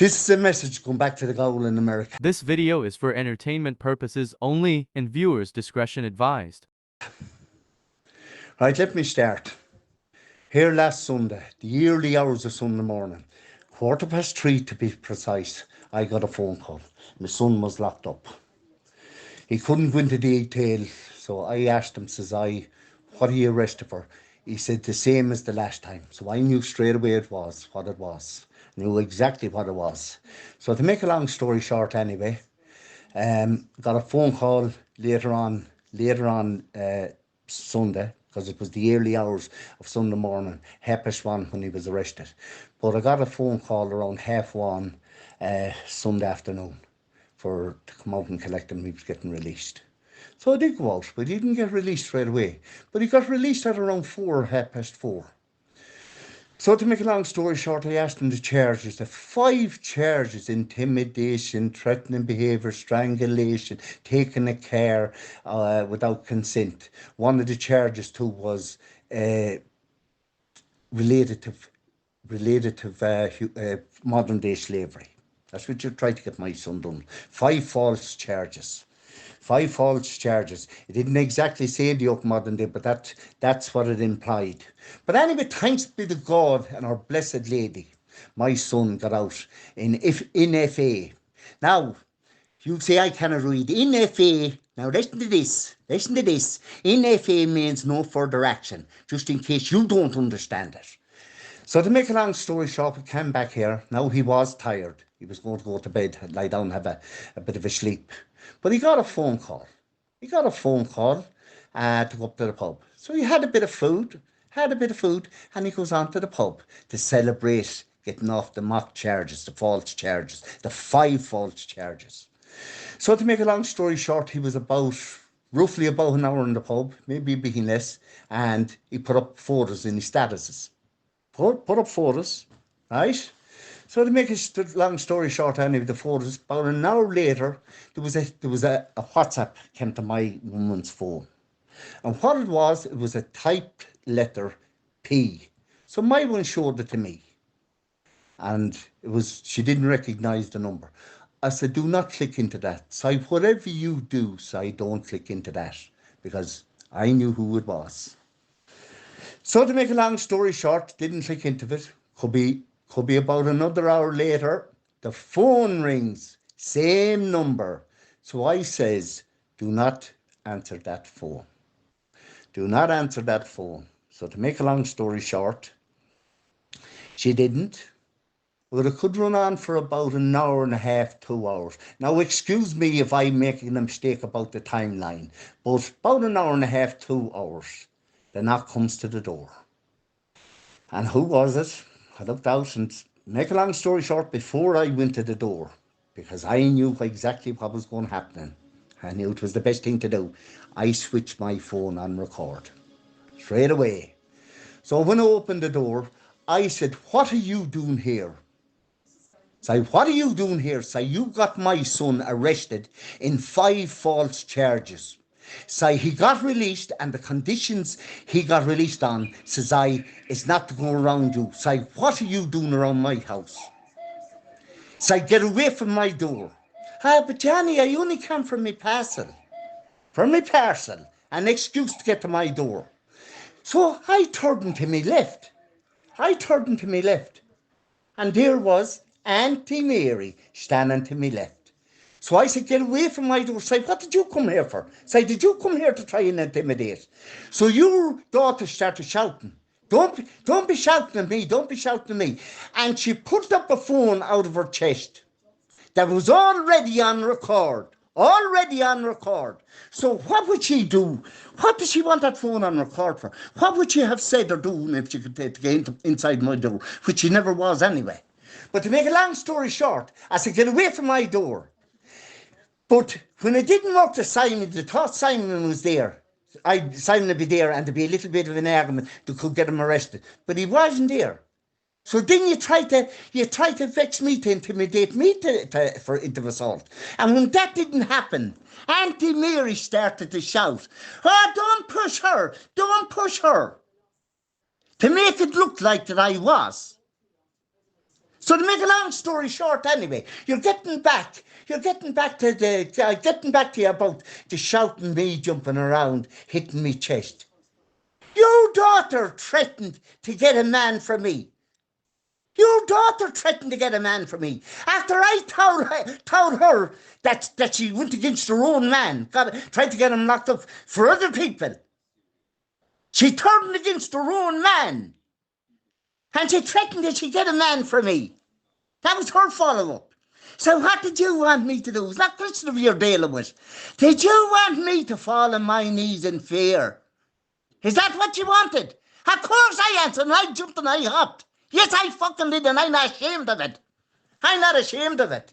This is a message going back to the goal in America. This video is for entertainment purposes only and viewers' discretion advised. Right, let me start. Here last Sunday, the early hours of Sunday morning, 3:15 to be precise, I got a phone call. My son was locked up. He couldn't go into detail, so I asked him, says I, what are you arrested for? He said the same as the last time. So I knew straight away what it was. Knew exactly what it was. So to make a long story short anyway, got a phone call later on Sunday, because it was the early hours of Sunday morning, 1:30 when he was arrested. But I got a phone call around 1:30 Sunday afternoon to come out and collect him. He was getting released. So I did go out, but he didn't get released straight away. But he got released at around 4:30. So to make a long story short, I asked him the charges, the 5 charges: intimidation, threatening behaviour, strangulation, taking a car without consent. One of the charges too was related to modern day slavery. That's what you tried to get my son done. 5 false charges. 5 false charges. It didn't exactly say the up modern day, but that's what it implied. But anyway, thanks be to God and our Blessed Lady, my son got out in FA. Now, you say I cannot read. In FA, now listen to this. In FA means no further action, just in case you don't understand it. So to make a long story short, we came back here. Now he was tired. He was going to go to bed, lie down, have a bit of a sleep. But he got a phone call. To go up to the pub. So he had a bit of food, and he goes on to the pub to celebrate getting off the mock charges, the false charges, the 5 false charges. So to make a long story short, he was roughly about an hour in the pub, maybe a bit less, and he put up photos in his statuses. Put up photos, right? So to make a long story short, anyway, the photos, about an hour later, there was a WhatsApp came to my woman's phone. And what it was a typed letter P. So my one showed it to me. And she didn't recognise the number. I said, do not click into that. So whatever you do, don't click into that, because I knew who it was. So to make a long story short, didn't click into it. Could be about another hour later, the phone rings, same number. So I says, do not answer that phone. Do not answer that phone. So to make a long story short, she didn't. But it could run on for about an hour and a half, 2 hours. Now, excuse me if I'm making a mistake about the timeline, but about an hour and a half, 2 hours, the knock comes to the door. And who was it? I looked out, and make a long story short, before I went to the door, because I knew exactly what was going to happen, I knew it was the best thing to do, I switched my phone on record straight away. So when I opened the door, I said, what are you doing here? What are you doing here? You got my son arrested in 5 false charges. He got released, and the conditions he got released on, is not to go around you. What are you doing around my house? Get away from my door. But Johnny, I only come from my parcel. An excuse to get to my door. So I turned to my left. And there was Auntie Mary standing to my left. So I said, get away from my door. What did you come here for? Did you come here to try and intimidate? So your daughter started shouting. Don't be shouting at me. And she put up a phone out of her chest that was already on record. So what would she do? What does she want that phone on record for? What would she have said or done if she could get inside my door, which she never was anyway? But to make a long story short, I said, get away from my door. But when it didn't work to Simon, they thought Simon was there. Simon would be there, and there'd be a little bit of an argument that could get him arrested. But he wasn't there. So then you try to vex me, to intimidate me into assault. And when that didn't happen, Auntie Mary started to shout, oh, don't push her, to make it look like that I was. So to make a long story short, anyway, getting back to you about the shouting me, jumping around, hitting me chest. Your daughter threatened to get a man from me. Your daughter threatened to get a man from me after I told her that she went against her own man, tried to get him locked up for other people. She turned against her own man, and she threatened that she'd get a man from me. That was her follow-up. So what did you want me to do? It's not question of you're dealing with. Did you want me to fall on my knees in fear? Is that what you wanted? Of course I answered, and I jumped and I hopped. Yes, I fucking did, and I'm not ashamed of it. I'm not ashamed of it.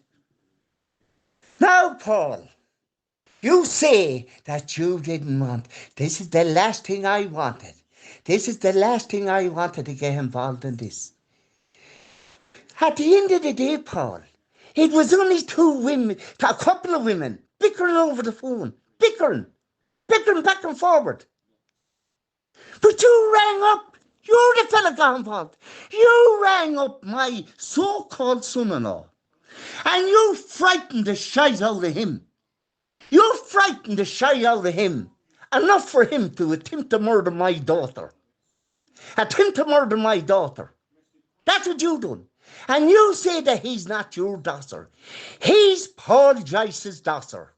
Now, Paul, you say that you didn't want. This is the last thing I wanted. This is the last thing I wanted to get involved in this. At the end of the day, Paul, it was only two women, a couple of women, bickering over the phone. Bickering back and forward. But you rang up. You're the fella got involved. You rang up my so-called son-in-law, and you frightened the shite out of him. You frightened the shite out of him, enough for him to attempt to murder my daughter. Attempt to murder my daughter. That's what you done. And you say that he's not your dosser. He's Paul Joyce's dosser.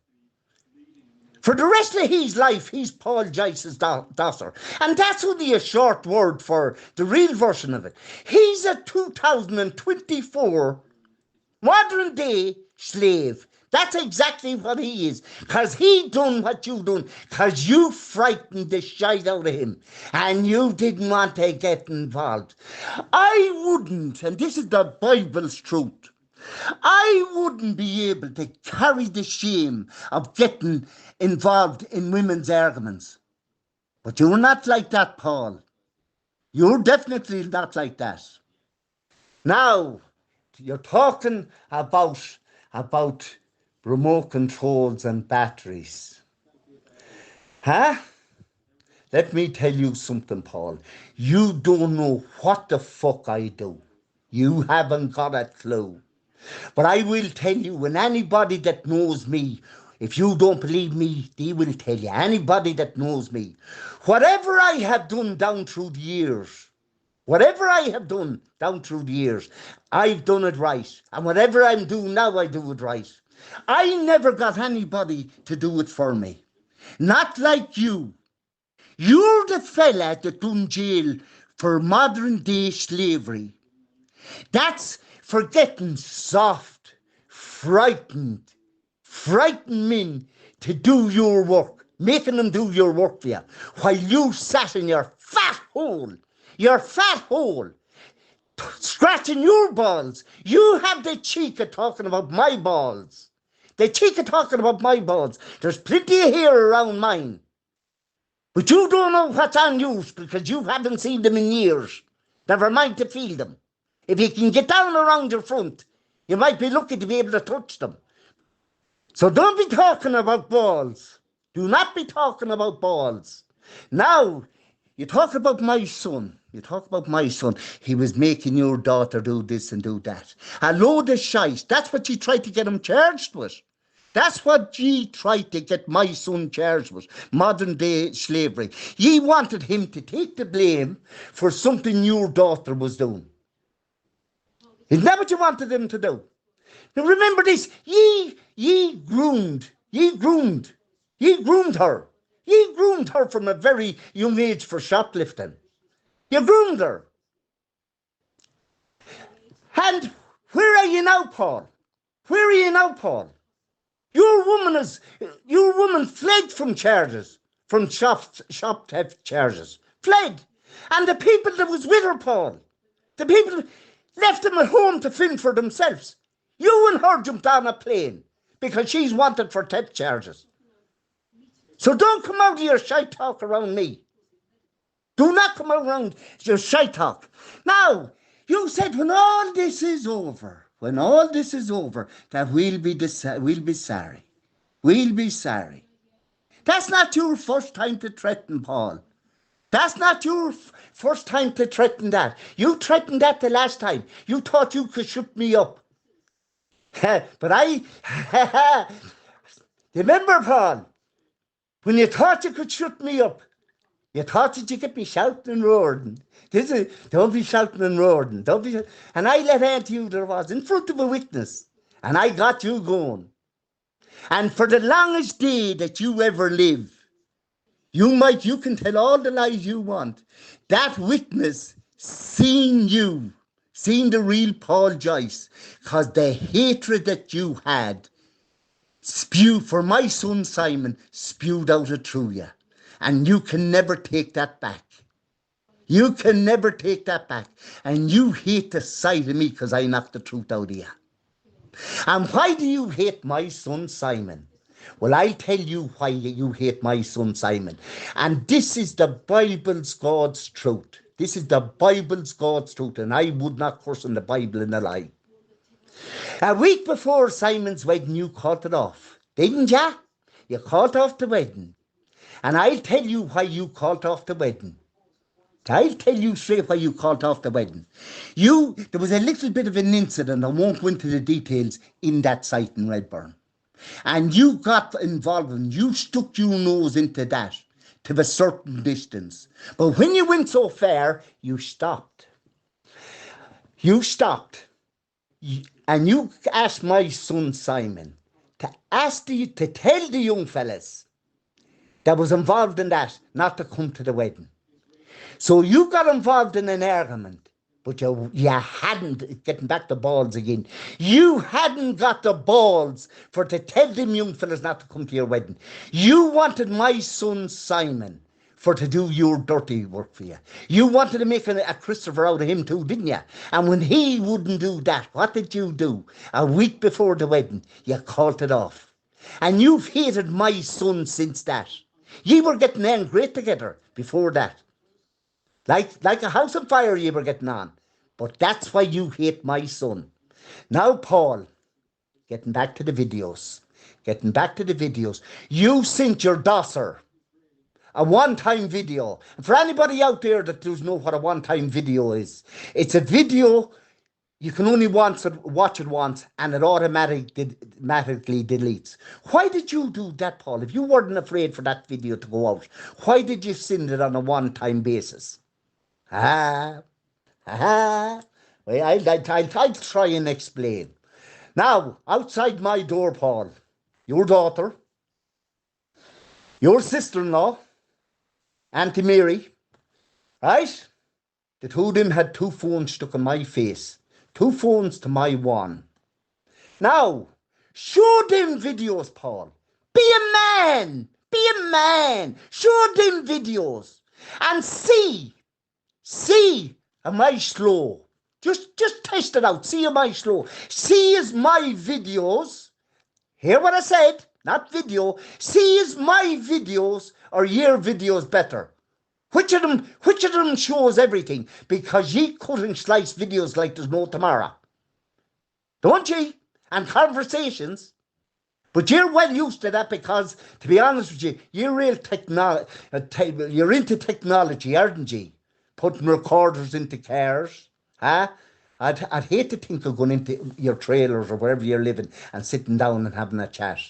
For the rest of his life, he's Paul Joyce's dosser. And that's only a short word for the real version of it. He's a 2024 modern day slave. That's exactly what he is. Because he done what you done. Because you frightened the shite out of him. And you didn't want to get involved. I wouldn't, and this is the Bible's truth, I wouldn't be able to carry the shame of getting involved in women's arguments. But you're not like that, Paul. You're definitely not like that. Now, you're talking about remote controls and batteries. Huh? Let me tell you something, Paul. You don't know what the fuck I do. You haven't got a clue. But I will tell you, and anybody that knows me, if you don't believe me, they will tell you. Anybody that knows me, whatever I have done down through the years, I've done it right. And whatever I'm doing now, I do it right. I never got anybody to do it for me. Not like you. You're the fella that done jail for modern day slavery. That's for getting soft, frightened men to do your work, making them do your work for you, while you sat in your fat hole, scratching your balls. You have the cheek of talking about my balls. There's plenty of hair around mine. But you don't know what's on yours because you haven't seen them in years. Never mind to feel them. If you can get down around your front, you might be lucky to be able to touch them. So don't be talking about balls. Do not be talking about balls. Now, you talk about my son. He was making your daughter do this and do that. A load of shite. That's what you tried to get him charged with. That's what ye tried to get my son charged with, modern day slavery. Ye wanted him to take the blame for something your daughter was doing. Isn't that what you wanted him to do? Now remember this, ye groomed her. Ye groomed her from a very young age for shoplifting. You groomed her. And where are you now, Paul? Your woman fled from charges, from shop theft charges. Fled. And the people that was with her, Paul, the people left them at home to fend for themselves. You and her jumped on a plane because she's wanted for theft charges. So don't come out of your shite talk around me. Do not come around your shite talk. Now, you said when all this is over, that we'll be sorry. We'll be sorry. That's not your first time to threaten, Paul. That's not your first time to threaten that. You threatened that the last time. You thought you could shut me up. But remember, Paul, when you thought you could shut me up, you thought that you could be shouting and roaring. Don't be shouting and roaring. Don't be. And I let out you there was in front of a witness, and I got you going. And for the longest day that you ever live, you can tell all the lies you want. That witness seen you, seen the real Paul Joyce, because the hatred that you had spewed for my son Simon spewed out of through you. And you can never take that back. You can never take that back. And you hate the sight of me because I knocked the truth out of you. And why do you hate my son Simon? Well, I'll tell you why you hate my son Simon. And this is the Bible's God's truth. This is the Bible's God's truth. And I would not curse on the Bible in a lie. A week before Simon's wedding, you called it off. Didn't ya? You called off the wedding. And I'll tell you why you called off the wedding. I'll tell you straight why you called off the wedding. There was a little bit of an incident, I won't go into the details, in that site in Redburn. And you got involved and you stuck your nose into that to a certain distance. But when you went so far, you stopped. You stopped. And you asked my son Simon to tell the young fellas that was involved in that not to come to the wedding. So you got involved in an argument, but you hadn't, getting back the balls again, you hadn't got the balls to tell them young fellas not to come to your wedding. You wanted my son Simon to do your dirty work for you. You wanted to make a Christopher out of him too, didn't you? And when he wouldn't do that, what did you do? A week before the wedding, you called it off. And you've hated my son since that. You were getting angry together before that. Like a house on fire you were getting on. But that's why you hate my son. Now, Paul, getting back to the videos. You sent your daughter a one-time video. For anybody out there that doesn't know what a one-time video is, it's a video you can only watch it once and it automatically deletes. Why did you do that, Paul? If you weren't afraid for that video to go out, why did you send it on a one-time basis? Well, I'll try and explain. Now, outside my door, Paul, your daughter, your sister-in-law, Auntie Mary, right? The two of them had two phones stuck in my face. Two phones to my one. Now, show them videos, Paul. Be a man. Show them videos. And see, am I slow? Just test it out. See, am I slow? See is my videos. Hear what I said? Not video. See is my videos or your videos better? Which of them shows everything? Because ye cut and slice videos like there's no tomorrow. Don't ye? And conversations. But you're well used to that because, to be honest with you, you're into technology, aren't ye? Putting recorders into cars. Huh? I'd hate to think of going into your trailers or wherever you're living and sitting down and having a chat.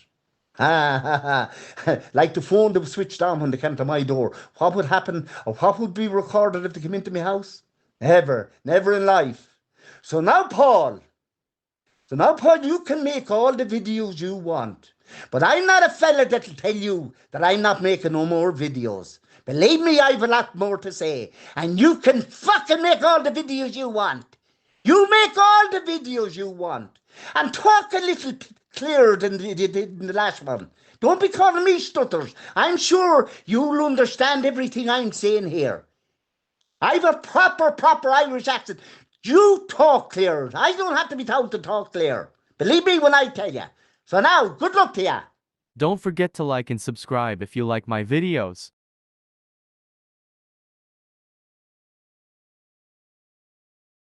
Like the phone that was switched on when they came to my door. What would happen, or what would be recorded if they came into my house? Never in life. So now, Paul, you can make all the videos you want. But I'm not a fella that'll tell you that I'm not making no more videos. Believe me, I've a lot more to say. And you can fucking make all the videos you want. You make all the videos you want. And talk a little clearer than you did in the last one. Don't be calling me stutters. I'm sure you'll understand everything I'm saying here. I've a proper Irish accent. You talk clear. I don't have to be told to talk clear. Believe me when I tell you. So now, good luck to you. Don't forget to like and subscribe if you like my videos.